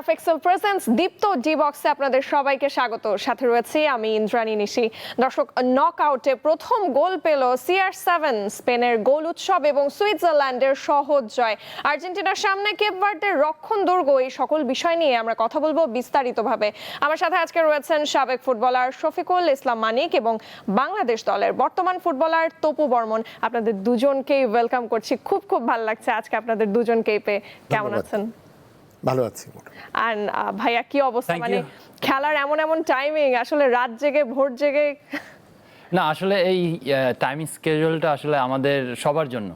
Surf Excel presence দীপ্ত D বক্সে আপনাদের সবাইকে স্বাগত। সাথে রয়েছি আমি ইন্দ্রাণী নিশি। দর্শক, নকআউটে প্রথম গোল পেল CR7, স্পেনের গোল উৎসব এবং সুইজারল্যান্ডের সহজ জয়। আর্জেন্টিনার সামনে কেপ ভার্দের রক্ষণ দুর্গ, এই সকল বিষয় নিয়ে আমরা কথা বলবো বিস্তারিতভাবে। আমার সাথে আজকে রয়েছেন সাবেক ফুটবলার শফিকুল ইসলাম মানিক এবং বাংলাদেশ দলের বর্তমান ফুটবলার তপু বর্মন। আপনাদের দুজনকেই ওয়েলকাম করছি। খুব ভালো লাগছে আজকে আপনাদের দুজনকেই পেয়ে। কেমন আছেন? ভালো আছি। আর ভাইয়া কি অবস্থা? মানে খেলার এমন টাইমিং, আসলে রাত জেগে ভোর জেগে না, আসলে এই টাইমিং স্কেডিউলটা আসলে আমাদের সবার জন্য,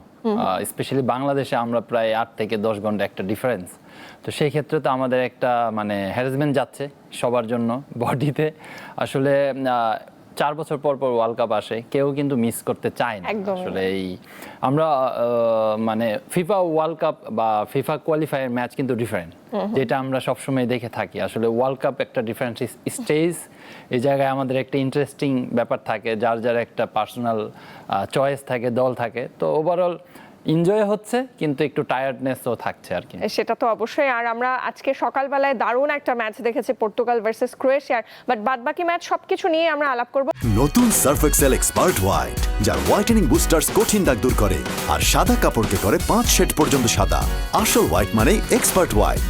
স্পেশালি বাংলাদেশে আমরা প্রায় 8 থেকে 10 ঘন্টা একটা ডিফারেন্স। তো সেই ক্ষেত্রে তো আমাদের একটা মানে হ্যারাসমেন্ট যাচ্ছে সবার জন্য বডিতে। আসলে 4 বছর পর ওয়ার্ল্ড কাপ আসে, কেউ কিন্তু মিস করতে চায় না। আসলে এই আমরা মানে ফিফা ওয়ার্ল্ড কাপ বা ফিফা কোয়ালিফায়ার ম্যাচ কিন্তু ডিফারেন্ট, যেটা আমরা সবসময় দেখে থাকি। আসলে ওয়ার্ল্ড কাপ একটা ডিফারেন্ট স্টেজ, এই জায়গায় আমাদের একটা ইন্টারেস্টিং ব্যাপার থাকে, যার একটা পার্সোনাল চয়েস থাকে, দল থাকে। তো ওভারঅল এনজয় হচ্ছে, কিন্তু একটু টায়ার্ডনেসও থাকছে আর কি। সেটা তো অবশ্যই। আর আমরা আজকে সকালবেলায় দারুণ একটা ম্যাচ দেখেছি, পর্তুগাল ভার্সেস ক্রোয়েশিয়ার। বাট বাদবাকি ম্যাচ সবকিছু নিয়ে আমরা আলাপ করব। নতুন সার্ফ এক্সেল এক্সপার্ট হোয়াইট, যার হোয়াইটেনিং বুস্টার্স কঠিন দাগ দূর করে আর সাদা কাপড়কে করে 5 শেড পর্যন্ত সাদা। আসল হোয়াইট মানে এক্সপার্ট হোয়াইট।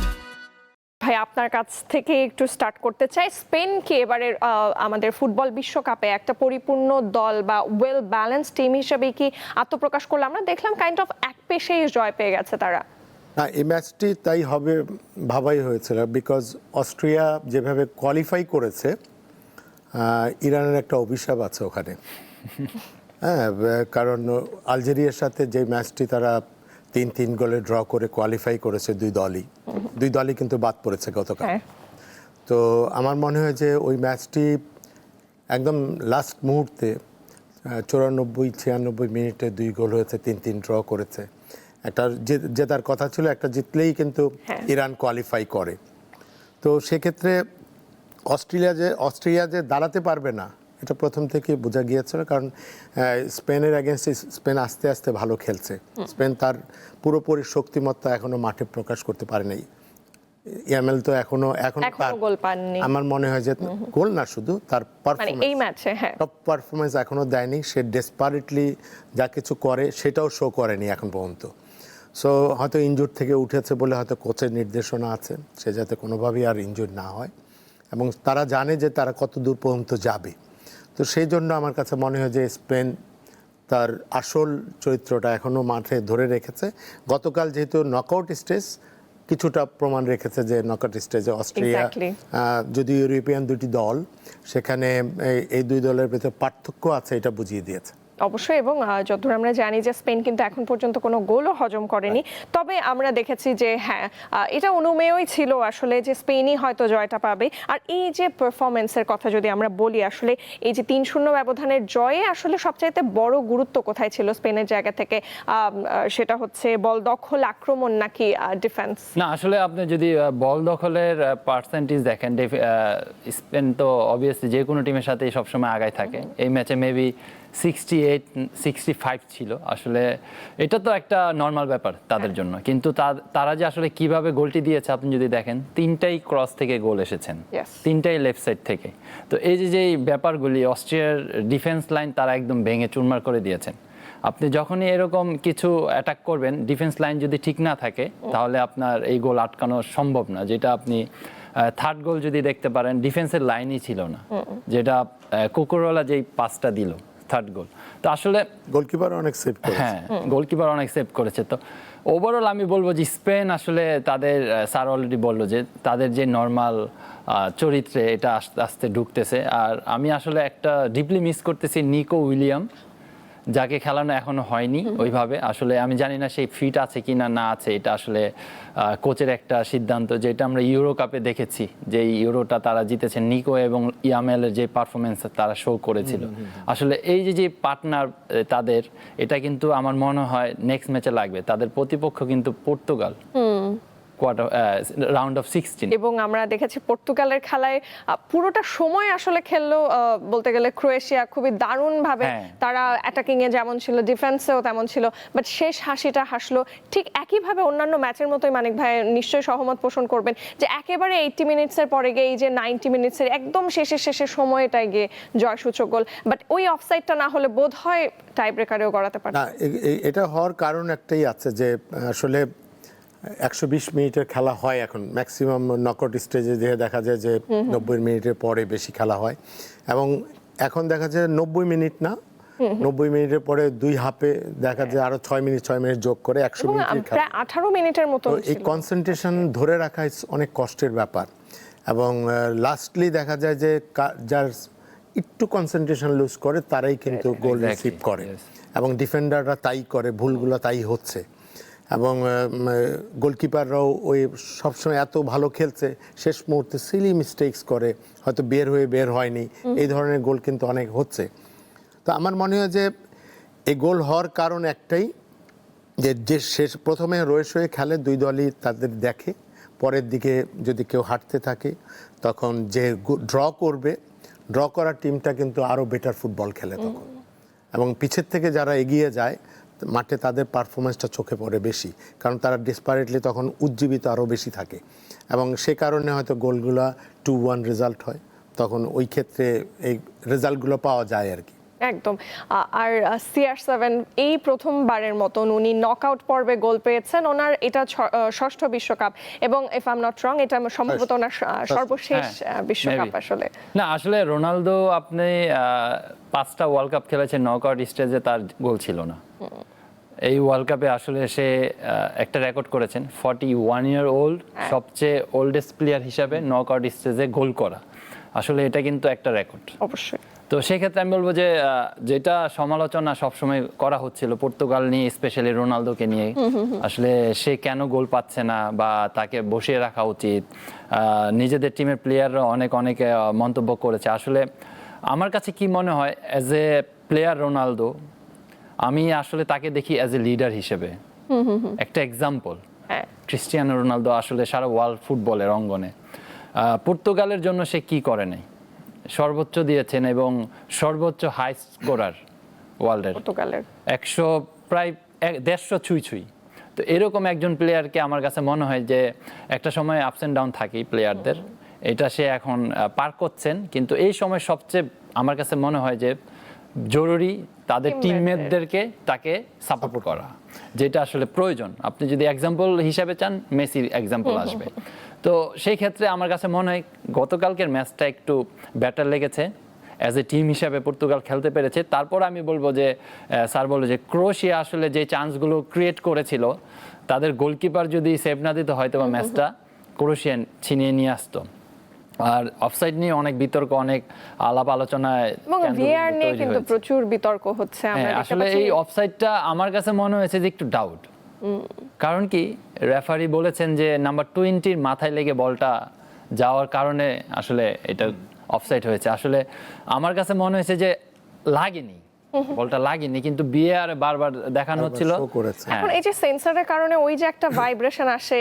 ভাই, আপনার কাছ থেকে একটু স্টার্ট করতে চাই। স্পেনকে এবারে আমাদের ফুটবল বিশ্বকাপে একটা পরিপূর্ণ দল বা ওয়েল ব্যালেন্স টিম হিসেবে কি আত্মপ্রকাশ করলো? আমরা দেখলাম কাইন্ড অফ এক পেশেই জয় পেয়ে গেছে তারা। না, এই ম্যাচটি তাই হবে ভাবাই হয়েছিল, বিকজ অস্ট্রিয়া যেভাবে কোয়ালিফাই করেছে, ইরানের একটা অভিশাপ আছে ওখানে। হ্যাঁ, কারণ আলজেরিয়ার সাথে যে ম্যাচটি তারা 3-3 গোলে ড্র করে কোয়ালিফাই করেছে, দুই দলই কিন্তু বাদ পড়েছে গতকাল। তো আমার মনে হয় যে ওই ম্যাচটি একদম লাস্ট মুহূর্তে 94-96 মিনিটে 2 গোল হয়েছে, 3-3 ড্র করেছে। একটা জেতার কথা ছিল, একটা জিতলেই কিন্তু ইরান কোয়ালিফাই করে। তো সেক্ষেত্রে অস্ট্রিয়া যে দাঁড়াতে পারবে না, এটা প্রথম থেকে বোঝা গিয়েছিল। কারণ স্পেনের অ্যাগেনস্টে স্পেন আস্তে আস্তে ভালো খেলছে। স্পেন তার পুরোপুরি শক্তিমত্তা এখনো মাঠে প্রকাশ করতে পারেনি। ইয়ামেল তো এখনো গোল পাননি। আমার মনে হয় যে গোল না, শুধু তার পারফরম্যান্স, এই ম্যাচে টপ পারফরম্যান্স এখনো দেয়নি। সে ডেসপারেটলি যা কিছু করে সেটাও শো করেনি এখন পর্যন্ত। সো হয়তো ইনজুর থেকে উঠেছে বলে হয়তো কোচের নির্দেশনা আছে সে যাতে কোনোভাবেই আর ইনজুর না হয়, এবং তারা জানে যে তারা কত দূর পর্যন্ত যাবে। তো সেই জন্য আমার কাছে মনে হয় যে স্পেন তার আসল চরিত্রটা এখনও মাঠে ধরে রেখেছে। গতকাল যেহেতু নকআউট স্টেজ, কিছুটা প্রমাণ রেখেছে যে নকআউট স্টেজে অস্ট্রিয়া যদি ইউরোপিয়ান দুটি দল, সেখানে এই দুই দলের ভেতরে পার্থক্য আছে এটা বুঝিয়ে দিয়েছে। অবশ্যই। এবং যতদূর আমরা জানি যে স্পেন কিন্তু এখন পর্যন্ত কোনো গোলও হজম করেনি। তবে আমরা দেখেছি যে হ্যাঁ, এটা অনুমেয়ই ছিল আসলে যে স্পেনই হয়তো জয়টা পাবে। আর এই যে পারফরমেন্সের কথা যদি আমরা বলি, আসলে এই যে 3-0 ব্যবধানের জয়ে আসলে সবচাইতে বড় গুরুত্ব কোথায় ছিল স্পেনের জায়গা থেকে? সেটা হচ্ছে বল দখল, আক্রমণ, নাকি ডিফেন্স? না, আসলে আপনি যদি বল দখলের পার্সেন্টেজ দেখেন, স্পেন তো অবভিয়াসলি যে কোনো টিমের সাথে সবসময় আগায় থাকে। এই ম্যাচে মেবি 68-65 ছিল। আসলে এটা তো একটা নর্মাল ব্যাপার তাদের জন্য, কিন্তু তারা যে আসলে কিভাবে গোলটি দিয়েছে আপনি যদি দেখেন, 3টাই ক্রস থেকে গোল এসেছেন, 3টাই লেফট সাইড থেকে। তো এই যে ব্যাপারগুলি অস্ট্রিয়ার ডিফেন্স লাইন তারা একদম ভেঙে চুরমার করে দিয়েছেন। আপনি যখনই এরকম কিছু অ্যাটাক করবেন, ডিফেন্স লাইন যদি ঠিক না থাকে, তাহলে আপনার এই গোল আটকানো সম্ভব না। যেটা আপনি থার্ড গোল যদি দেখতে পারেন, ডিফেন্সের লাইনই ছিল না, যেটা কুকুরওয়ালা যেই পাসটা দিল থার্ড গোল। তো আসলে গোলকিপার অনেক সেভ করেছে। হ্যাঁ, গোলকিপার অনেক সেভ করেছে। তো ওভারঅল আমি বলবো যে স্পেন আসলে তাদের, স্যার অলরেডি বললো যে তাদের যে নর্মাল চরিত্রে এটা আস্তে আস্তে ঢুকতেছে। আর আমি আসলে একটা ডিপলি মিস করতেছি নিকো উইলিয়াম, যাকে খেলানো এখনো হয়নি ওইভাবে। আসলে আমি জানি না সেই ফিট আছে কি না আছে, এটা আসলে কোচের একটা সিদ্ধান্ত। যেটা আমরা ইউরো কাপে দেখেছি, যে ইউরোটা তারা জিতেছে, নিকো এবং ইয়ামেলের যে পারফরমেন্স তারা শো করেছিল। আসলে এই যে পার্টনার তাদের, এটা কিন্তু আমার মনে হয় নেক্সট ম্যাচে লাগবে। তাদের প্রতিপক্ষ কিন্তু পর্তুগাল। Round of 16। এবং আমরা দেখেছি পর্তুগালের খেলায় পুরোটা সময় আসলে খেললো বলতে গেলে ক্রোয়েশিয়া খুবই দারুণভাবে। হ্যাঁ। তারা অ্যাটাকিং এ যেমন ছিল, ডিফেন্সেও তেমন ছিল, বাট শেষ হাসিটা হাসলো। ঠিক একইভাবে অন্যান্য ম্যাচের মতোই মানিক ভাই নিশ্চয়ই সহমত পোষণ করবেন যে একেবারে 80 মিনিটসের পরে গিয়ে এই যে 90 মিনিটসের একদম শেষের সময়টায় গিয়ে জয়সূচক গোল, বাট ওই অফসাইডটা না হলে বোধ হয় টাই ব্রেকারেও গড়াতে পারত। না, এটা হওয়ার কারণ একটাই আছে যে আসলে 120 মিনিটের খেলা হয় এখন ম্যাক্সিমাম নকআউট স্টেজে, যে দেখা যায় যে 90 মিনিটের পরে বেশি খেলা হয়, এবং এখন দেখা যায় 90 মিনিট না, 90 মিনিটের পরে দুই হাফে দেখা যায় আরো 6 মিনিট যোগ করে 100 মিনিটের খেলা। প্রায় 18 মিনিটের মতো তো এই কনসেন্ট্রেশন ধরে রাখা অনেক কষ্টের ব্যাপার, এবং লাস্টলি দেখা যায় যে যার একটু কনসেন্ট্রেশন লুজ করে তারাই কিন্তু গোল রিসিভ করে, এবং ডিফেন্ডাররা তাই করে, ভুলগুলো তাই হচ্ছে, এবং গোলকিপাররাও ওই সবসময় এত ভালো খেলছে শেষ মুহূর্তে সিলি মিস্টেকস করে, হয়তো বের হয়নি, এই ধরনের গোল কিন্তু অনেক হচ্ছে। তো আমার মনে হয় যে এই গোল হওয়ার কারণ একটাই, যে শেষ প্রথমে রয়েস হয়ে খেলে, দুই দলই তাদের দেখে, পরের দিকে যদি কেউ হাঁটতে থাকে তখন যে ড্র করবে, ড্র করার টিমটা কিন্তু আরও বেটার ফুটবল খেলে তখন, এবং পিছের থেকে যারা এগিয়ে যায় মাঠে তাদের পারফরমেন্সটা চোখে পড়ে বেশি, কারণ তারা ডেসপারেটলি তখন উজ্জীবিত আরও বেশি থাকে, এবং সে কারণে হয়তো গোলগুলা 2-1 রেজাল্ট হয়, তখন ওই ক্ষেত্রে এই রেজাল্টগুলো পাওয়া যায় আর কি। একদম। আর CR7 এই প্রথমবারের মতন উনি নকআউট পর্বে গোল পেয়েছেন, ওনার এটা ষষ্ঠ বিশ্বকাপ, এবং if I am not wrong এটা সম্ভবত ওনার সর্বশেষ বিশ্বকাপ আসলে। না, আসলে রোনালদো আপনি 5টা ওয়ার্ল্ড কাপ খেলেছেন, নকআউট স্টেজে তার গোল ছিল না। এই ওয়ার্ল্ড কাপে আসলে সে একটা রেকর্ড করেছেন, 41 ইয়ার ওল্ড, সবচেয়ে ওল্ডেস্ট প্লেয়ার হিসাবে নকআউট স্টেজে গোল করা, আসলে এটা কিন্তু একটা রেকর্ড অবশ্যই। তো সেক্ষেত্রে আমি বলবো যে যেটা সমালোচনা সবসময় করা হচ্ছিল পর্তুগাল নিয়ে, স্পেশালি রোনালদোকে নিয়ে, আসলে সে কেন গোল পাচ্ছে না বা তাকে বসিয়ে রাখা উচিত, নিজেদের টিমের প্লেয়াররা অনেকে মন্তব্য করেছে। আসলে আমার কাছে কি মনে হয়, অ্যাজ এ প্লেয়ার রোনালদো, আমি আসলে তাকে দেখি অ্যাজ এ লিডার হিসেবে, একটা এক্সাম্পল। ক্রিস্টিয়ানো রোনালদো আসলে সারা ওয়ার্ল্ড ফুটবলের অঙ্গনে পর্তুগালের জন্য সে কি করে নাই, সর্বোচ্চ দিয়েছেন এবং সর্বোচ্চ হাই স্কোরার ওয়ার্ল্ডের, পর্তুগালের 100 প্রায় 150 ছুঁই। তো এরকম একজন প্লেয়ারকে আমার কাছে মনে হয় যে একটা সময় আপস অ্যান্ড ডাউন থাকেই প্লেয়ারদের, এটা সে এখন পার করছেন, কিন্তু এই সময় সবচেয়ে আমার কাছে মনে হয় যে জরুরি তাদের টিমমেটদেরকে তাকে সাপোর্ট করা, যেটা আসলে প্রয়োজন। আপনি যদি এক্সাম্পল হিসাবে চান, মেসির এক্সাম্পল আসবে। তো সেই ক্ষেত্রে আমার কাছে মনে হয় গতকালকের ম্যাচটা একটু বেটার লেগেছে, অ্যাজ এ টিম হিসাবে পর্তুগাল খেলতে পেরেছে। তারপর আমি বলবো যে স্যার বললো যে ক্রোয়েশিয়া আসলে যে চান্সগুলো ক্রিয়েট করেছিল, তাদের গোলকিপার যদি সেভ না দিত হয়তো বা ম্যাচটা ক্রোয়েশিয়া ছিনিয়ে নিয়ে আসতো। আর অফসাইড নিয়ে অনেক বিতর্ক, অনেক আলাপ আলোচনায়, এবং ভিআর নিয়ে কিন্তু প্রচুর বিতর্ক হচ্ছে। আমরা আসলে এই অফসাইডটা আমার কাছে মনে হয়েছে যে একটু ডাউট, কারণ কি রেফারি বলেছেন যে নাম্বার 20 মাথায় লেগে বলটা যাওয়ার কারণে আসলে এটা অফসাইড হয়েছে। আসলে আমার কাছে মনে হয়েছে যে লাগেনি, বলটা লাগেনি, কিন্তু বিএআর বারবার দেখানো হচ্ছিল। এখন এই যে সেন্সরের কারণে ওই যে একটা ভাইব্রেশন আসে,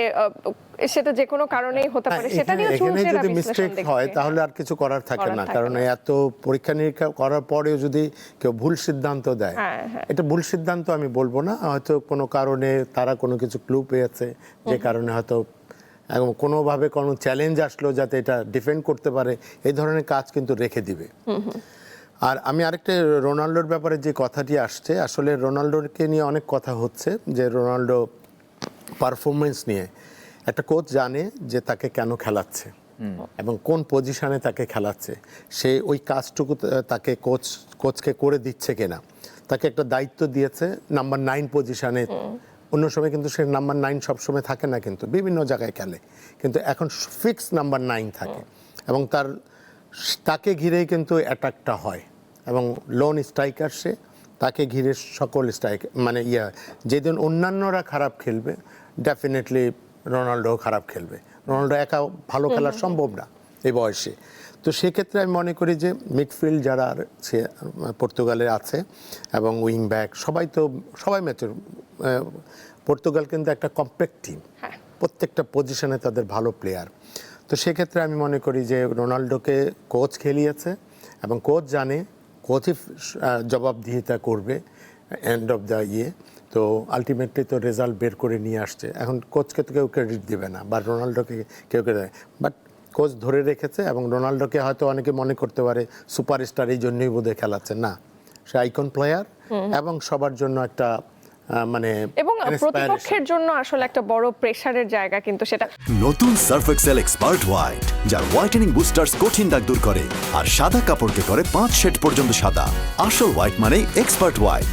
সেটা যে কোনো কারণেই হতে পারে, সেটা নিয়ে চলছে। যদি মিস্টেক হয় তাহলে আর কিছু করার থাকে না, কারণ এত পরীক্ষা নিরীক্ষা করার পরেও যদি কেউ ভুল সিদ্ধান্ত দেয়, এটা ভুল সিদ্ধান্ত আমি বলবো না, হয়তো কোনো কারণে তারা কোনো কিছু ক্লু পেয়েছে, যে কারণে হয়তো কোনোভাবে কোনো চ্যালেঞ্জ আসলো যাতে এটা ডিফেন্ড করতে পারে, এই ধরনের কাজ কিন্তু রেখে দিবে। আর আমি আরেকটা রোনাল্ডোর ব্যাপারে যে কথাটি আসছে, আসলে রোনাল্ডোকে নিয়ে অনেক কথা হচ্ছে, যে রোনাল্ডো পারফরমেন্স নিয়ে একটা কোচ জানে যে তাকে কেন খেলাচ্ছে এবং কোন পজিশনে তাকে খেলাচ্ছে, সে ওই কাজটুকু তাকে কোচকে করে দিচ্ছে কিনা। তাকে একটা দায়িত্ব দিয়েছে নাম্বার 9 পজিশনে, অন্য সময় কিন্তু সে নাম্বার 9 সবসময় থাকে না, কিন্তু বিভিন্ন জায়গায় খেলে, কিন্তু এখন ফিক্স নাম্বার 9 থাকে, এবং তাকে ঘিরেই কিন্তু অ্যাটাকটা হয়, এবং লোন স্ট্রাইকার সে, তাকে ঘিরে সকল স্ট্রাইক মানে যেদিন অন্যান্যরা খারাপ খেলবে ডেফিনেটলি রোনাল্ডো খারাপ খেলবে, রোনাল্ডো একা ভালো খেলা সম্ভব না এই বয়সে। তো সেক্ষেত্রে আমি মনে করি যে মিডফিল্ড যারা পর্তুগালের আছে এবং উইং ব্যাক সবাই ম্যাচের, পর্তুগাল কিন্তু একটা কম্প্যাক্ট টিম, প্রত্যেকটা পজিশনে তাদের ভালো প্লেয়ার। তো সেক্ষেত্রে আমি মনে করি যে রোনাল্ডোকে কোচ খেলিয়েছে এবং কোচ জানে কোচই জবাবদিহিতা করবে এন্ড অফ দ্য তো আলটিমেটলি তো রেজাল্ট বের করে নিয়ে আসছে। এখন কোচকে তো কেউ ক্রেডিট দেবে না বা রোনাল্ডোকে কেউ দেবে, বাট কোচ ধরে রেখেছে এবং রোনাল্ডোকে হয়তো অনেকে মনে করতে পারে সুপারস্টার, এই জন্যই বোধহয় খেলাচ্ছে না, সে আইকন প্লেয়ার এবং সবার জন্য একটা মানে এবং inspiration। প্রতিপক্ষের জন্য আসলে একটা বড় প্রেসারের জায়গা কিন্তু সেটা। নতুন সার্ফ এক্সেল এক্সপার্ট হোয়াইট, যার হোয়াইটেনিং বুস্টার্স কঠিন দাগ দূর করে আর সাদা কাপড়কে করে 5 শেড পর্যন্ত সাদা। আসল হোয়াইট মানে এক্সপার্ট হোয়াইট।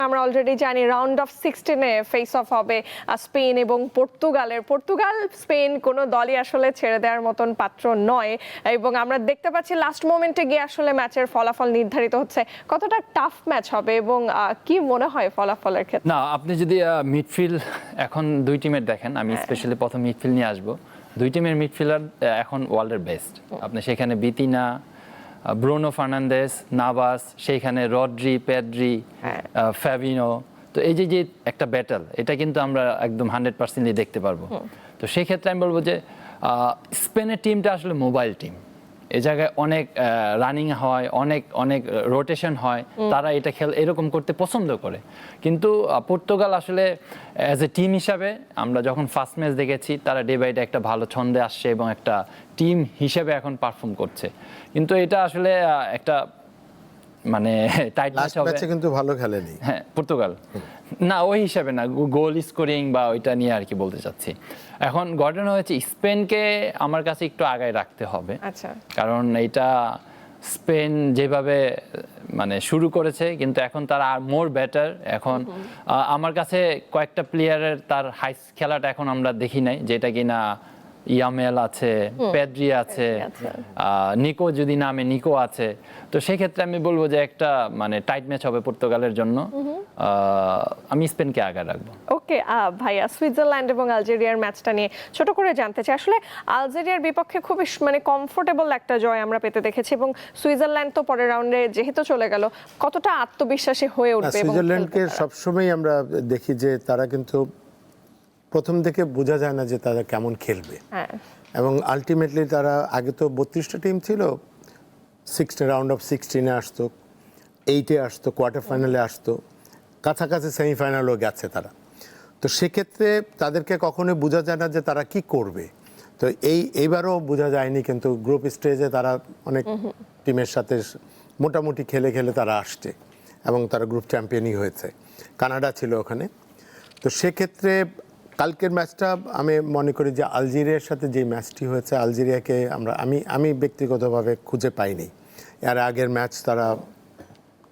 আমরা অলরেডি জানি রাউন্ড অফ 16-এ ফেস অফ হবে স্পেন এবং পর্তুগাল স্পেন কোনো দলই আসলে ছেড়ে দেওয়ার মতন পাত্র নয় এবং আমরা দেখতে পাচ্ছি লাস্ট মোমেন্টে গিয়ে আসলে ম্যাচের ফলাফল নির্ধারিত হচ্ছে। কতটা টাফ ম্যাচ হবে এবং কি মনে হয় ফলাফলের ক্ষেত্রে? না, আপনি যদি মিডফিল্ড এখন দুই টিমের দেখেন, আমি স্পেশালি প্রথম মিডফিল্ড নিয়ে আসবো। দুই টিমের মিডফিল্ডার এখন ওয়ার্ল্ডের বেস্ট। আপনি সেখানে বিতিনা, ব্রুনো ফার্নান্দেস, নাভাস, সেইখানে রড্রি, পেড্রি, ফ্যাবিনো। তো এই যে একটা ব্যাটল, এটা কিন্তু আমরা একদম 100% দেখতে পারবো। তো সেই ক্ষেত্রে আমি বলবো যে স্পেনের টিমটা আসলে মোবাইল টিম। এই জায়গায় অনেক রানিং হয়, অনেক রোটেশন হয়, তারা এটা এরকম করতে পছন্দ করে। কিন্তু পর্তুগাল আসলে অ্যাজ এ টিম হিসাবে আমরা যখন ফার্স্ট ম্যাচ দেখেছি, তারা ডে বাই ডে একটা ভালো ছন্দে আসছে এবং একটা টিম হিসেবে এখন পারফর্ম করছে। কিন্তু এটা আসলে একটা মানে টাইট ম্যাচ হবে। ম্যাচে কিন্তু ভালো খেলেনি হ্যাঁ, পর্তুগাল না ওই হিসাবে না, গোল স্কোরিং বা ওইটা নিয়ে আর কি বলতে চাচ্ছি। এখন ঘটনা হয়েছে স্পেনকে আমার কাছে একটু আগায় রাখতে হবে। আচ্ছা, কারণ এইটা স্পেন যেভাবে মানে শুরু করেছে, কিন্তু এখন তারা আর মোর বেটার। এখন আমার কাছে কয়েকটা প্লেয়ারের তার হাই খেলাটা এখন আমরা দেখি নাই, যেটা কিনা ইয়ামেল আছে, পেড্রি আছে, নিকো যদি নামে নিকো আছে। তো সেক্ষেত্রে আমি বলবো যে একটা মানে টাইট ম্যাচ হবে পর্তুগালের জন্য। আমি স্পেনকে আগে রাখবো। ওকে ভাইয়া, সুইজারল্যান্ড এবং আলজেরিয়ার ম্যাচটা নিয়ে ছোট করে জানতে চাই। আসলে আলজেরিয়ার বিপক্ষে খুবই মানে কমফোর্টেবল একটা জয় আমরা পেতে দেখেছি এবং সুইজারল্যান্ড তো পরের রাউন্ডে যেহেতু চলে গেল, কতটা আত্মবিশ্বাসী হয়ে উঠবে? সুইজারল্যান্ডকে সবসময় আমরা দেখি যে তারা কিন্তু প্রথম থেকে বোঝা যায় না যে তারা কেমন খেলবে, এবং আলটিমেটলি তারা আগে তো 32টা টিম ছিল, রাউন্ড অফ 16-এ আসতো, 8-এ আসতো, কোয়ার্টার ফাইনালে আসতো, কাছাকাছি সেমিফাইনালও গেছে তারা। তো সেক্ষেত্রে তাদেরকে কখনোই বোঝা যায় না যে তারা কি করবে। তো এইবারও বোঝা যায়নি, কিন্তু গ্রুপ স্টেজে তারা অনেক টিমের সাথে মোটামুটি খেলে তারা আসছে এবং তারা গ্রুপ চ্যাম্পিয়নই হয়েছে। কানাডা ছিল ওখানে। তো সেক্ষেত্রে কালকের ম্যাচটা আমি মনে করি যে আলজেরিয়ার সাথে যে ম্যাচটি হয়েছে, আলজেরিয়াকে আমি ব্যক্তিগতভাবে খুঁজে পাইনি। এর আগের ম্যাচ তারা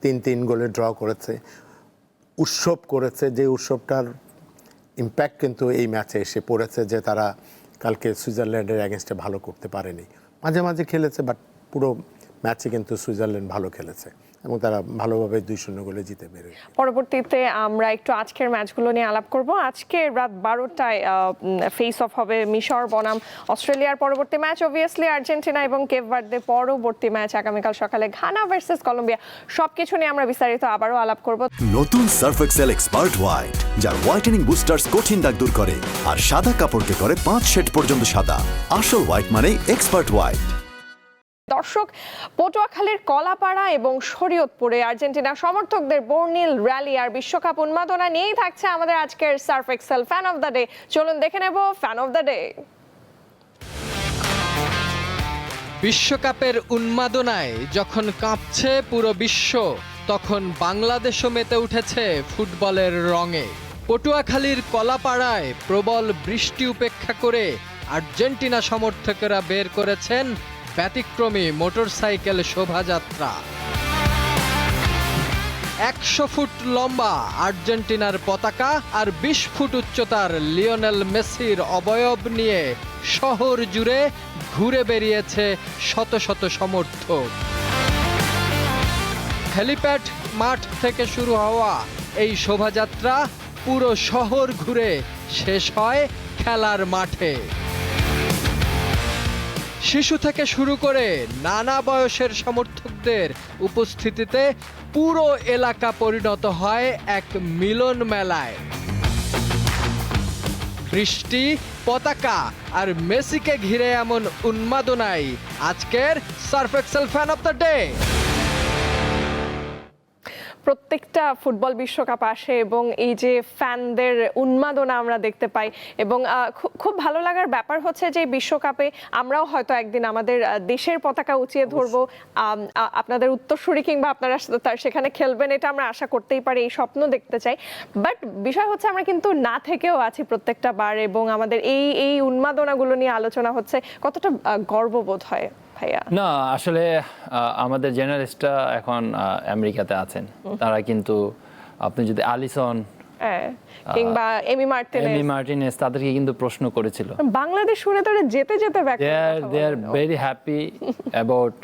3-3 গোলে ড্র করেছে, উৎসব করেছে, যে উৎসবটার ইম্প্যাক্ট কিন্তু এই ম্যাচে এসে পড়েছে যে তারা কালকে সুইজারল্যান্ডের অ্যাগেনস্টে ভালো করতে পারেনি। মাঝে মাঝে খেলেছে, বাট পুরো ম্যাচে কিন্তু সুইজারল্যান্ড ভালো খেলেছে এবং তারা ভালোভাবে 2-0 গোলে জিতে বেরোয়। পরবর্তীতে আমরা একটু আজকের ম্যাচগুলো নিয়ে আলাপ করব। আজকে রাত 12টায় ফেস অফ হবে মিশর বনাম অস্ট্রেলিয়ার পরবর্তী ম্যাচ অবভিয়াসলি আর্জেন্টিনা এবং কেপ ভার্দে পরবর্তী ম্যাচ আগামীকাল সকালে ঘানা ভার্সেস কলম্বিয়া। সবকিছু নিয়ে আমরা বিস্তারিত আবারও আলাপ করব। নতুন সার্ফ এক্সেল এক্সপার্ট হোয়াইট, যার হোয়াইটেনিং বুস্টার্স কঠিন দাগ দূর করে আর সাদা কাপড়কে করে 5 শেড পর্যন্ত সাদা। আসল হোয়াইট মানে এক্সপার্ট হোয়াইট। দর্শক, পটুয়াখালীর কলাপাড়া এবং শরীয়তপুরে আর্জেন্টিনা সমর্থকদের বর্ণিল র্যালি আর বিশ্বকাপ উন্মাদনা নিয়েই থাকছে আমাদের আজকের Surf Excel fan of the day. চলুন দেখে নেব ফ্যান অফ দ্য ডে। বিশ্বকাপের উন্মাদনায় যখন কাঁপছে পুরো বিশ্ব, তখন বাংলাদেশও মেতে উঠেছে ফুটবলের রঙে। পটুয়াখালীর কলাপাড়ায় প্রবল বৃষ্টি উপেক্ষা করে আর্জেন্টিনা সমর্থকেরা বের করেছেন ব্যতিক্রমী মোটরসাইকেল শোভাযাত্রা। 100 ফুট লম্বা আর্জেন্টিনার পতাকা আর 20 ফুট উচ্চতার লিওনেল মেসির অবয়ব নিয়ে শহর জুড়ে ঘুরে বেরিয়েছে শত শত সমর্থক। হেলিপ্যাড মাঠ থেকে শুরু হওয়া এই শোভাযাত্রা পুরো শহর ঘুরে শেষ হয় খেলার মাঠে। শিশু থেকে শুরু করে নানা বয়সের সমর্থকদের উপস্থিতিতে পুরো এলাকা পরিণত হয় এক মিলন মেলায়। বৃষ্টি, পতাকা আর মেসিকে ঘিরে এমন উন্মাদনাই আজকের Surf Excel fan of the day. প্রত্যেকটা ফুটবল বিশ্বকাপ আসে এবং এই যে ফ্যানদের উন্মাদনা আমরা দেখতে পাই এবং খুব ভালো লাগার ব্যাপার হচ্ছে যে বিশ্বকাপে আমরাও হয়তো একদিন আমাদের দেশের পতাকা উঁচিয়ে ধরবো। আপনাদের উত্তরসূরি কিংবা আপনারা সেখানে খেলবেন, এটা আমরা আশা করতেই পারি, এই স্বপ্ন দেখতে চাই। বাট বিষয় হচ্ছে আমরা কিন্তু না থেকেও আছি প্রত্যেকটা বার এবং আমাদের এই উন্মাদনাগুলো নিয়ে আলোচনা হচ্ছে, কতটা গর্ববোধ হয় ভাইয়া? না আসলে আমাদের জার্নালিস্টরা এখন আমেরিকাতে আছেন, তারা কিন্তু আপনি যদি আলিসন কিংবা এমি মার্টিনেজ তাদেরকে কিন্তু প্রশ্ন করেছিল, বাংলাদেশ শুনে তো যেতে যেতে they are very happy about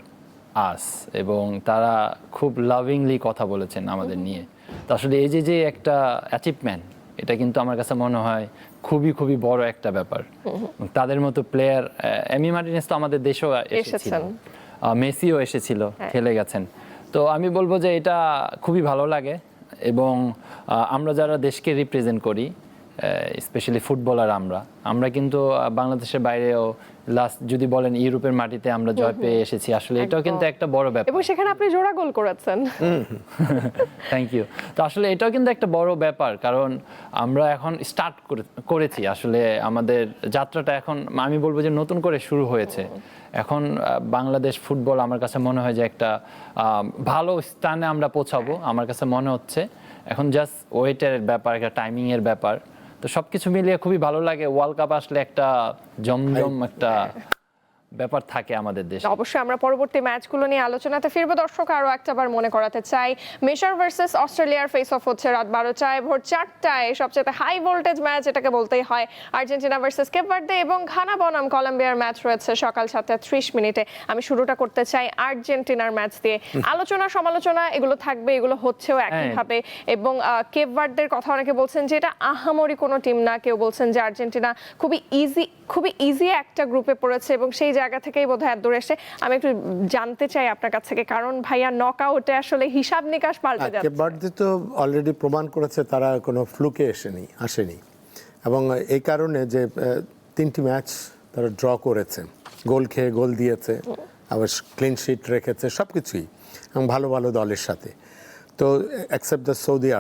us, এবং তারা খুব লাভিংলি কথা বলেছেন আমাদের নিয়ে। তো আসলে এই যে একটা অ্যাচিভমেন্ট, এটা কিন্তু আমার কাছে মনে হয় খুবই খুবই বড় একটা ব্যাপার। তাদের মতো প্লেয়ার, এমি মার্টিনেজ তো আমাদের দেশেও এসেছিলেন, মেসিও এসেছিল, খেলে গেছেন। তো আমি বলবো যে এটা খুবই ভালো লাগে এবং আমরা যারা দেশকে রিপ্রেজেন্ট করি, স্পেশালি ফুটবলার, আমরা কিন্তু বাংলাদেশের বাইরেও লাস্ট যদি বলেন ইউরোপের মাটিতে আমরা জয় পেয়ে এসেছি। আসলে এটাও কিন্তু একটা বড় ব্যাপার এবং সেখানে আপনি জোড়া গোল করেছেন। Thank you. তো আসলে এটাও কিন্তু একটা বড় ব্যাপার, কারণ আমরা এখন স্টার্ট করেছি। আসলে আমাদের যাত্রাটা এখন আমি বলবো যে নতুন করে শুরু হয়েছে। এখন বাংলাদেশ ফুটবল আমার কাছে মনে হয় যে একটা ভালো স্থানে আমরা পৌঁছাবো, আমার কাছে মনে হচ্ছে। এখন জাস্ট ওয়েটের ব্যাপার, একটা টাইমিং এর ব্যাপার। তো সবকিছু মিলিয়ে খুবই ভালো লাগে। ওয়ার্ল্ড কাপ আসলে একটা জমজম একটা ব্যাপার থাকে আমাদের দেশে। অবশ্যই আমরা পরবর্তী ম্যাচগুলো নিয়ে আলোচনাতে ফিরবো। দর্শক আরো একটাবার মনে করাতে চাই, মিশর ভার্সেস অস্ট্রেলিয়ার ফেস অফ হচ্ছে রাত 12টায়, ভোর 4টায় সবচেয়ে হাই ভোল্টেজ ম্যাচ এটাকে বলতেই হয়। আর্জেন্টিনা ভার্সেস কেপ ভার্দে এবং ঘানা বনাম কলম্বিয়ার ম্যাচ রয়েছে সকাল 7:30। আমি শুরুটা করতে চাই আর্জেন্টিনার ম্যাচ দিয়ে। আলোচনা সমালোচনা এগুলো থাকবে, এগুলো হচ্ছেও একইভাবে। এবং কেপ ভার্দের কথা অনেকে বলছেন যে এটা আহামরি কোনো টিম না, কেউ বলছেন যে আর্জেন্টিনা খুবই ইজি একটা গ্রুপে পড়েছে এবং সেই জায়গা থেকেই বোধহয় এত দূরে এসে। আমি একটু জানতে চাই আপনার কাছ থেকে, কারণ ভাইয়া নকআউটে আসলে হিসাব নিকাশ পাল্টে যাচ্ছে। কেপ ভার্দে তো অলরেডি প্রমাণ করেছে তারা কোনো ফ্লুকে আসেনি এবং এই কারণে যে 3টি ম্যাচ তারা ড্র করেছে, গোল খেয়ে গোল দিয়েছে, আবার ক্লিন শিট রেখেছে, সব কিছুই এবং ভালো ভালো দলের সাথে। তো অ্যাকসেপ্ট দ্য সৌদি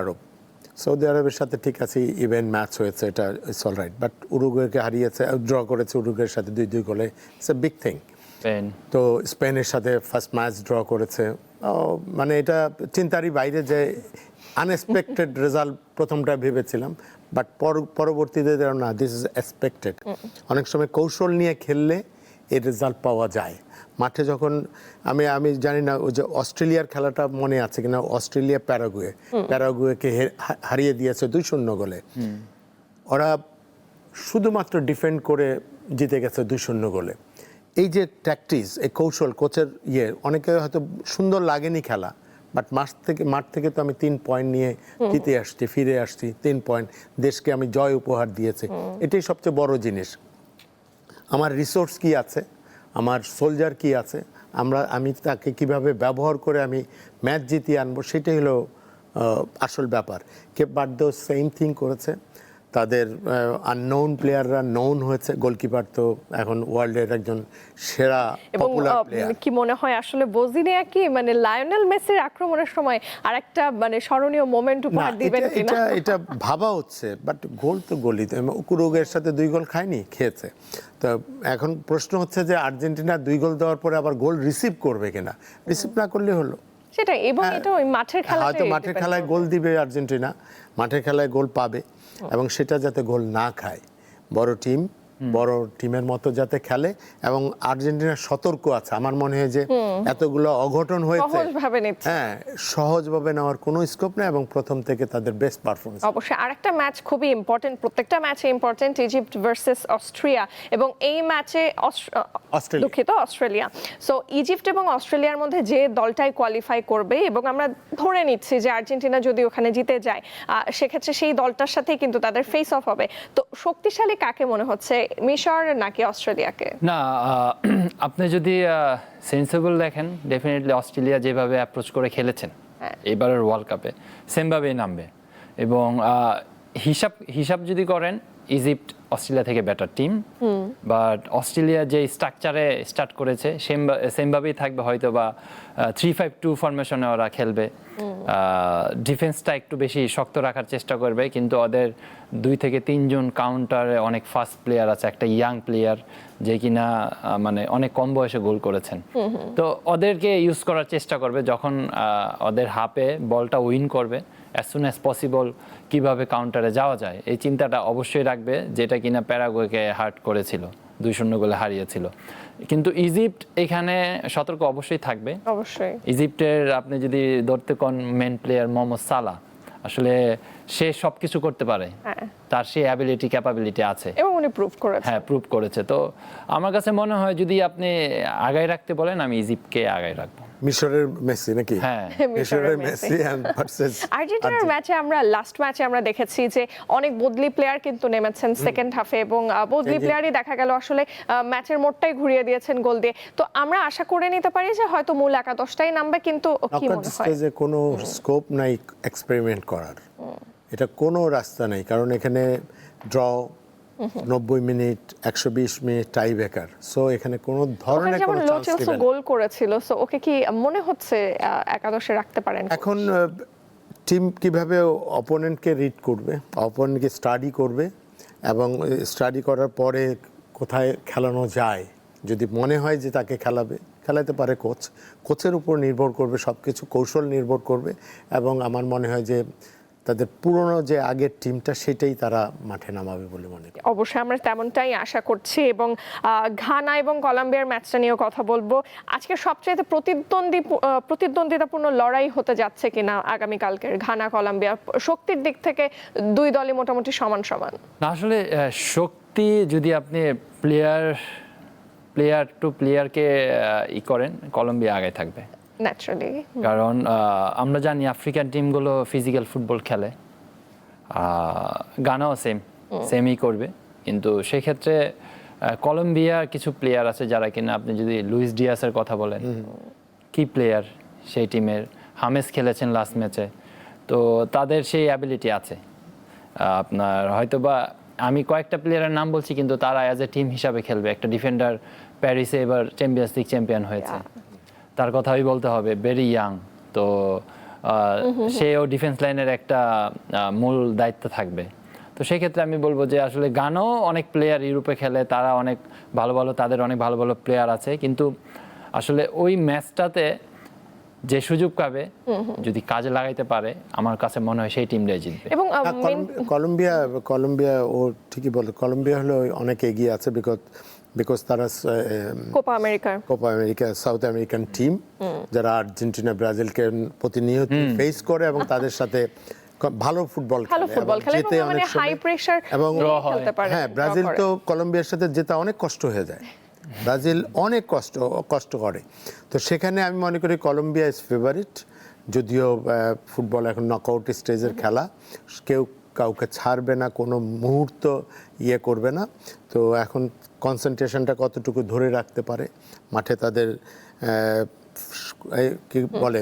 আরবের সাথে ঠিক আছে, ইভেন্ট ম্যাচ হয়েছে, এটা ইটস অল রাইট। বাট উরুগুয়েকে হারিয়েছে, ড্র করেছে উরুগুয়ের সাথে 2-2 গোলে, ইটস এ বিগ থিং। তো স্পেনের সাথে ফার্স্ট ম্যাচ ড্র করেছে, মানে এটা চিন্তারই বাইরে যে আনএক্সপেক্টেড রেজাল্ট প্রথমটা ভেবেছিলাম, বাট পরবর্তীতে না, দিস ইজ এক্সপেক্টেড। অনেক সময় কৌশল নিয়ে খেললে এই রেজাল্ট পাওয়া যায়। মাঠে যখন আমি জানি না ওই যে অস্ট্রেলিয়ার খেলাটা মনে আছে কিনা, অস্ট্রেলিয়া প্যারাগুয়েকে হারিয়ে দিয়েছে 2-0 গোলে। ওরা শুধুমাত্র ডিফেন্ড করে জিতে গেছে 2-0 গোলে। এই যে ট্যাকটিস, এই কৌশল, কোচের অনেকে হয়তো সুন্দর লাগেনি খেলা, বাট মাঠ থেকে তো আমি 3 পয়েন্ট নিয়ে ফিরে আসছি 3 পয়েন্ট, দেশকে আমি জয় উপহার দিয়েছি। এটাই সবচেয়ে বড় জিনিস। আমার রিসোর্স কি আছে, আমার সোলজার কি আছে, আমি তাকে কিভাবে ব্যবহার করে আমি ম্যাচ জিতিয়ে আনবো, সেটাই হলো আসল ব্যাপার। কেপ ভার্দেও সেম থিং করেছে। তাদের আননোন প্লেয়াররা নোন হয়েছে। গোলকিপার তো এখন ওয়ার্ল্ডের একজন সেরা পপুলার প্লেয়ার। কি মনে হয় আসলে বজিনিয়া কি মানে লায়নেল মেসির আক্রমণের সময় আরেকটা মানে স্মরণীয় মোমেন্ট উপহার দিবেন কিনা? এটা ভাবা হচ্ছে, বাট গোল তো গোলই। উরুগুয়ের সাথে 2 গোল খেয়েছে। তো এখন প্রশ্ন হচ্ছে যে আর্জেন্টিনা 2 গোল দেওয়ার পরে আবার গোল রিসিভ করবে কিনা। রিসিভ না করলে হলো সেটাই। এবং এটা ওই মাঠের খেলায়, হয়তো মাঠের খেলায় গোল দিবে আর্জেন্টিনা, মাঠের খেলায় গোল পাবে এবং সেটা যাতে গোল না খায়। বড় টিমের মতো যাতে খেলে এবং আর্জেন্টিনা সতর্ক আছে। আমার মনে হয় যে এতগুলো অঘটন হয়েছে, হ্যাঁ, সহজভাবে নেওয়ার কোনো স্কোপ নেই এবং প্রথম থেকে তাদের বেস্ট পারফরমেন্স। অবশ্যই আরেকটা ম্যাচ খুবই ইম্পর্টেন্ট, প্রত্যেকটা ম্যাচে ইম্পর্টেন্ট, ইজিপ্ট ভার্সেস অস্ট্রিয়া। এবং এই ম্যাচে অস্ট্রেলিয়া। সো ইজিপ্ট এবং অস্ট্রেলিয়ার মধ্যে যে দলটাই কোয়ালিফাই করবে, এবং আমরা ধরে নিচ্ছি যে আর্জেন্টিনা যদি ওখানে জিতে যায়, সেক্ষেত্রে সেই দলটার সাথেই কিন্তু তাদের ফেস অফ হবে। তো শক্তিশালী কাকে মনে হচ্ছে, মিশর নাকি অস্ট্রেলিয়াকে? না, আপনি যদি সেন্সেবল দেখেন, ডেফিনেটলি অস্ট্রেলিয়া যেভাবে অ্যাপ্রোচ করে খেলেছেন এবারের ওয়ার্ল্ড কাপে, সেমভাবেই নামবে। এবং হিসাব যদি করেন, ইজিপ্ট অস্ট্রেলিয়া থেকে বেটার টিম, বাট অস্ট্রেলিয়া যে স্ট্রাকচারে স্টার্ট করেছে সেমভাবেই থাকবে, হয়তো বা 3-5-2 ফরমেশনে ওরা খেলবে, ডিফেন্সটা একটু বেশি শক্ত রাখার চেষ্টা করবে, কিন্তু ওদের 2 থেকে 3 জন কাউন্টারে অনেক ফাস্ট প্লেয়ার আছে, একটা ইয়াং প্লেয়ার যে কিনা মানে অনেক কম বয়সে গোল করেছেন, তো ওদেরকে ইউজ করার চেষ্টা করবে যখন ওদের হাফে বলটা উইন করবে, অ্যাজ সুন অ্যাজ পসিবল কিভাবে কাউন্টারে যাওয়া যায় এই চিন্তাটা অবশ্যই রাখবে, যেটা কিনা প্যারাগুয়েকে হার্ট করেছিল, 2-0 গোলে হারিয়েছিল। কিন্তু ইজিপ্ট এখানে সতর্ক অবশ্যই থাকবে। অবশ্যই ইজিপ্টের আপনি যদি ধরতে কোন মেন প্লেয়ার মোহাম্মদ সালাহ, আসলে সে সবকিছু করতে পারে, তার সেই অ্যাবিলিটি ক্যাপাবিলিটি আছে এবং উনি প্রুভ করেছেন। হ্যাঁ, প্রুভ করেছে। তো আমার কাছে মনে হয় যদি আপনি আগায় রাখতে বলেন, আমি ইজিপ্টকে আগায় রাখবো। মিশরের মেসি নাকি? হ্যাঁ, মিশরের মেসি ভার্সেস আর্জেন্টিনার ম্যাচে আমরা লাস্ট ম্যাচে আমরা দেখেছি যে অনেক বদলি প্লেয়ার কিন্তু নেমেছেন সেকেন্ড হাফে, এবং বদলি প্লেয়ারই দেখা গেল আসলে ম্যাচের মোড়টাই ঘুরিয়ে দিয়েছেন গোল দিয়ে। তো আমরা আশা করে নিতে পারি যে হয়তো মূল একাদশটাই নামবে, কিন্তু কি মনে হয় স্টেজে কোনো স্কোপ নাই এক্সপেরিমেন্ট করার, এটা কোনো রাস্তা নেই, কারণ এখানে draw 90 minute 120 minute tie breaker, so এখানে কোনো ধরনের যেমন কোনো লো চান্স চেলসি নেই। গোল করেছিল, সো ওকে কি মনে হচ্ছে একাদশে রাখতে পারেন? এখন টিম কিভাবে অপোনেন্টকে রিড করবে, অপোনেন্টকে স্টাডি করবে, এবং স্টাডি করার পরে কোথায় খেলানো যায়, যদি মনে হয় যে তাকে খেলাতে পারে কোচের উপর নির্ভর করবে, সব কিছু কৌশল নির্ভর করবে, এবং আমার মনে হয় যে তাদের পুরনো যে আগের টিমটা সেটাই তারা মাঠে নামাবে বলে মনে করি। অবশ্যই আমরা তেমনটাই আশা করছি, এবং ঘানা এবং কলম্বিয়ার ম্যাচটা নিয়েও কথা বলবো। আজকে সবচেয়ে প্রতিদ্বন্দ্বিতাপূর্ণ লড়াই হতে যাচ্ছে কিনা আগামীকালকের ঘানা কলম্বিয়া? শক্তির দিক থেকে দুই দলই মোটামুটি সমান সমান। না, আসলে শক্তি যদি আপনি প্লেয়ার টু প্লেয়ারকে করেন, কলম্বিয়া আগে থাকবে ন্যাচারালি, কারণ আমরা জানি আফ্রিকান টিমগুলো ফিজিক্যাল ফুটবল খেলে, গানাও সেমই করবে, কিন্তু সেক্ষেত্রে কলম্বিয়ার কিছু প্লেয়ার আছে যারা কিনা, আপনি যদি লুইস ডিয়াসের কথা বলেন, কি প্লেয়ার সেই টিমের, হামেস খেলেছেন লাস্ট ম্যাচে, তো তাদের সেই অ্যাবিলিটি আছে। আপনার হয়তোবা আমি কয়েকটা প্লেয়ারের নাম বলছি, কিন্তু তারা অ্যাজ এ টিম হিসাবে খেলবে। একটা ডিফেন্ডার প্যারিসে এবার চ্যাম্পিয়ন্স লিগ চ্যাম্পিয়ন হয়েছে, তার কথাই বলতে হবে, ভেরি ইয়াং, তো সেও ডিফেন্স লাইনের একটা মূল দায়িত্ব থাকবে। তো সেই ক্ষেত্রে আমি বলবো যে আসলে গানও অনেক প্লেয়ার ইউরোপে খেলে, তারা অনেক তাদের অনেক ভালো ভালো প্লেয়ার আছে, কিন্তু আসলে ওই ম্যাচটাতে যে সুযোগ পাবে যদি কাজে লাগাইতে পারে, আমার কাছে মনে হয় সেই টিমটাই জিতবে। এবং কলম্বিয়া ও ঠিকই বলে, কলম্বিয়া হলো অনেক এগিয়ে আছে, বিকজ তারা Copa America south American team, যারা আর্জেন্টিনা ব্রাজিলকে প্রতিনিয়ত ফেস করে এবং তাদের সাথে ভালো ফুটবল খেলে, যেতে মানে অনেক হাই প্রেসার এবং খেলতে পারে। হ্যাঁ, ব্রাজিল তো কলম্বিয়ার সাথে যেতে অনেক কষ্ট হয়ে যায়, ব্রাজিল অনেক কষ্ট করে, তো সেখানে আমি মনে করি কলম্বিয়া ইজ ফেভারিট। যদিও ফুটবল এখন নকআউট স্টেজের খেলা, কেউ কাউকে ছাড়বে না, কোনো মুহূর্ত করবে না, তো এখন কনসেন্ট্রেশনটা কতটুকু ধরে রাখতে পারে মাঠে, তাদের কি বলে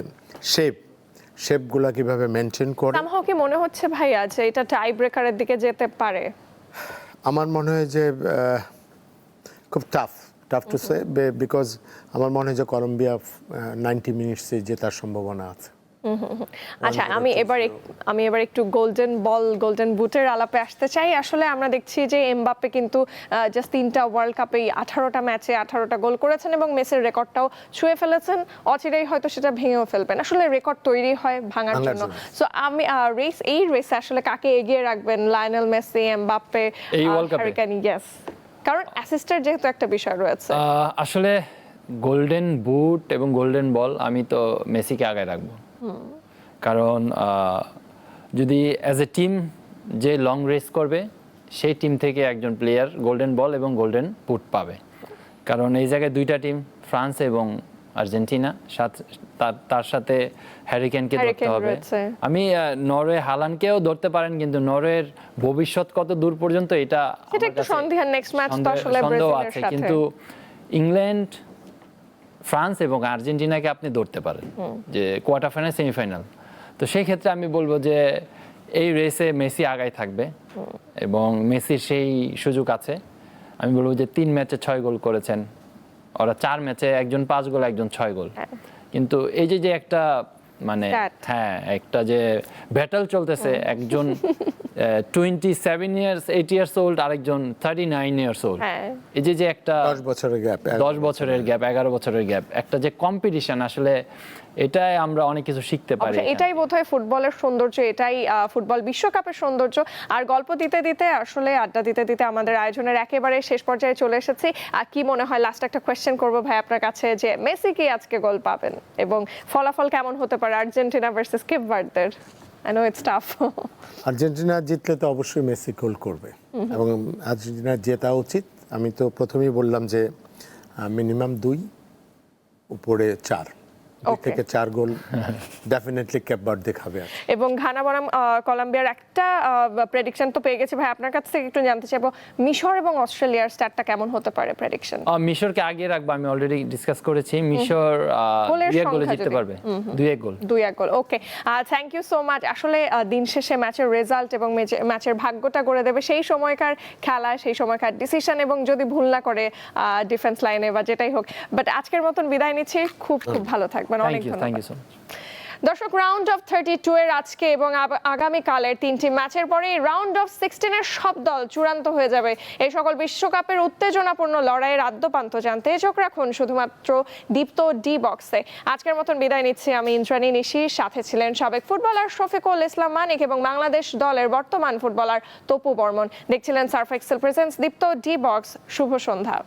শেপগুলা কিভাবে মেনটেন করে। সামহাও কি মনে হচ্ছে ভাইয়া যে এটা টাই ব্রেকারের দিকে যেতে পারে? আমার মনে হয় যে খুব টাফ টু সে, বিকজ আমার মনে হয় যে কলম্বিয়া 90 মিনিটসে জেতার সম্ভাবনা আছে। আচ্ছা, আমি এবার একটু গোল্ডেন বুটের আলাপে আসতে চাই। আসলে আমরা দেখছি যে এমবাপ্পে কিন্তু জাস্ট 3টা ওয়ার্ল্ড কাপে 18টা ম্যাচে 18টা গোল করেছেন, এবং মেসির রেকর্ডটাও ছুঁয়ে ফেলেছেন। অচিরেই হয়তো সেটা ভেঙেও ফেলবেন। আসলে রেকর্ড তৈরি হয় ভাঙার জন্য। সো আমি এই রেসে আসলে কাকে এগিয়ে রাখবেন? Lionel Messi, Mbappe, Harry Kane? Yes, কারণ অ্যাসিস্টের যেহেতু একটা বিষয় রয়েছে। আসলে গোল্ডেন বুট এবং গোল্ডেন বল আমি তো মেসিকে আগে রাখবো, কারণ যদি অ্যাজ এ টিম যে লং রেস করবে, সেই টিম থেকে একজন প্লেয়ার গোল্ডেন বল এবং গোল্ডেন বুট পাবে, কারণ এই জায়গায় দুইটা টিম, ফ্রান্স এবং আর্জেন্টিনা, তার সাথে হ্যারি কেইনকে ধরতে হবে। আমি নরওয়ে হালান্ডকেও ধরতে পারেন, কিন্তু নরওয়ের ভবিষ্যৎ কত দূর পর্যন্ত এটা একটু সন্দেহ। নেক্সট ম্যাচ তো আসলে ব্রাজিলের সাথে, কিন্তু ইংল্যান্ড, ফ্রান্স এবং আর্জেন্টিনাকে আপনি ধরতে পারেন যে কোয়ার্টার ফাইনাল, সেমিফাইনাল। তো সেই ক্ষেত্রে আমি বলবো যে এই রেসে মেসি আগায় থাকবে এবং মেসির সেই সুযোগ আছে। আমি বলবো যে 3 ম্যাচে 6 গোল করেছেন, ওরা 4 ম্যাচে একজন 5 গোল একজন 6 গোল। কিন্তু এই যে একটা মানে হ্যাঁ একটা যে ব্যাটল চলতেছে, একজন 27 ইয়ার্স 8 ইয়ার্স ওল্ড আরেকজন 39 ইয়ার্স ওল্ড, এই যে একটা 10 বছরের গ্যাপ, 10 বছরের গ্যাপ, 11 বছরের গ্যাপ, একটা যে কম্পিটিশন, আসলে এটাই আমরা অনেক কিছু শিখতে পারি। এটাই বোধহয় ফুটবলের সৌন্দর্য, এটাই ফুটবল বিশ্বকাপের সৌন্দর্য। আর গল্প দিতে দিতে আসলে আড্ডা দিতে দিতে আমাদের আয়োজনের একেবারে শেষ পর্যায়ে চলে এসেছি। আর কি মনে হয়, লাস্ট একটা কোয়েশ্চেন করবো ভাই আপনার কাছে, যে মেসি কি আজকে গোল পাবেন এবং ফলাফল কেমন হতে পারে আর্জেন্টিনা ভার্সেস কেপ ভার্দের? I know it's tough. Argentina জিতলে তো অবশ্যই মেসি গোল করবে এবং আর্জেন্টিনা জেতা উচিত। আমি তো প্রথমেই বললাম যে মিনিমাম 2 উপরে 4 থেকে 4 গোল ডেফিনেটলি কেপ ভার্দে খাবে। এবং ঘানা বনাম কলম্বিয়ার একটা প্রেডিকশন তো পেয়ে গেছি ভাই, আপনার কাছ থেকে একটু জানতে চাইবো মিশর এবং অস্ট্রেলিয়ার স্টার্টটা কেমন হতে পারে প্রেডিকশন? মিশরকে আগে রাখবো, আমি অলরেডি ডিসকাস করেছি। মিশর 2-1 গোলে জিততে পারবে, 2-1 গোল। 2-1 গোল, okay. Thank you so much. আসলে দিন শেষে ম্যাচের রেজাল্ট এবং ম্যাচের ভাগ্যটা করে দেবে সেই সময়কার খেলা, সেই সময়কার ডিসিশন, এবং যদি ভুল না করে ডিফেন্স লাইনে বা যেটাই হোক। বাট আজকের মতন বিদায় নিচ্ছি, খুব ভালো থাকবেন, অনেক ধন্যবাদ। Thank you so much. দর্শক, রাউন্ড অফ 32 এর আজকে এবং আগামীকালের 3টি ম্যাচের পরে রাউন্ড অফ 16 এর সব দল চূড়ান্ত হয়ে যাবে। এই সকল বিশ্বকাপের উত্তেজনাপূর্ণ লড়াইয়ের আদ্যপান্ত জানতে চোখ রাখুন শুধুমাত্র দীপ্ত ডি বক্সে। আজকের মতন বিদায় নিচ্ছি আমি ইন্দ্রাণী নিশি, সাথে ছিলেন সাবেক ফুটবলার শফিকুল ইসলাম মানিক এবং বাংলাদেশ দলের বর্তমান ফুটবলার তপু বর্মন। দেখছিলেন সার্ফ এক্সেল প্রেজেন্টস দীপ্ত ডি বক্স। শুভ সন্ধ্যা।